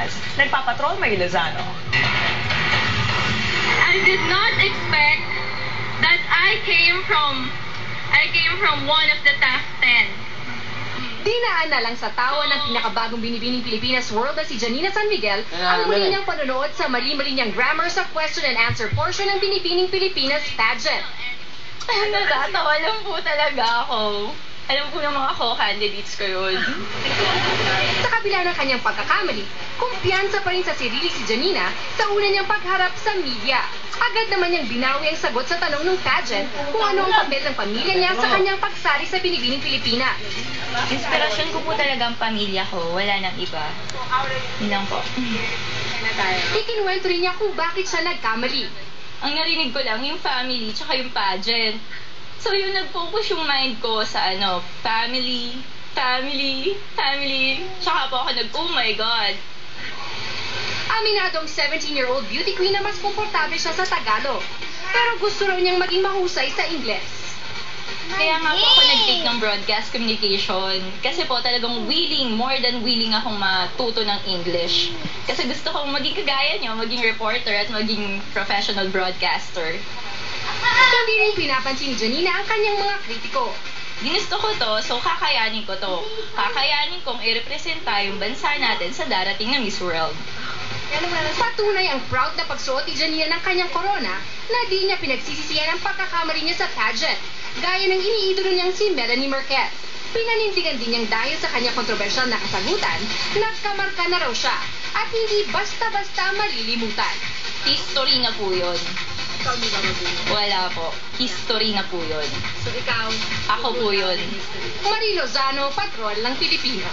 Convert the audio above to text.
Pilipinas. Nagpapatrol May Lozano. I did not expect that I came from one of the top 10. Dinaan na lang sa tawa ng pinakabagong binibining Pilipinas World na si Janina San Miguel ang muli niyang panonood sa mali-mali niyang grammar sa question and answer portion ng Binibining Pilipinas pageant. Natatawa lang po talaga ako. Alam ko ng mga co-candidates ko yun. Sa kabila ng kanyang pagkakamali, kumpiyansa pa rin sa sarili si Janina sa una niyang pagharap sa media. Agad naman niyang binawi ang sagot sa tanong ng pageant kung ano ang papel ng pamilya niya sa kanyang pagsali sa Binibining Pilipinas. Inspirasyon ko po talaga ang pamilya ko. Wala nang iba. Yun lang po. Ikinuwento rin niya kung bakit siya nagkamali. Ang narinig ko lang yung family tsaka yung pageant. So yung nag-focus yung mind ko sa family. Tsaka po ako oh my God. Aminadong 17-year-old beauty queen na mas komportable siya sa Tagalog. Pero gusto raw niyang maging mahusay sa Ingles. Kaya nga po ako nag-take ng broadcast communication. Kasi po talagang more than willing akong matuto ng English. Kasi gusto kong maging kagaya niyo, maging reporter at maging professional broadcaster. Hindi rin pinapansin ni Janina ang kanyang mga kritiko. Ginusto ko to, so kakayanin ko to. Kakayanin kong i-representa yung bansa natin sa darating na Miss World. Patunay ang proud na pagsuot ni Janina ng kanyang corona na di niya pinagsisisihan ang pagkakamali niya sa pageant, gaya ng iniidolo niyang si Melanie Marquez. Pinanindigan din niyang dahil sa kanyang kontrobersyal na kasagutan, nagkamarka na raw siya at hindi basta-basta malilimutan. History na po yun. Ikaw di ba mag-uwi? Wala po. History na po yun. So ikaw? Ako po yun. Marie Lozano, Patrol ng Pilipino.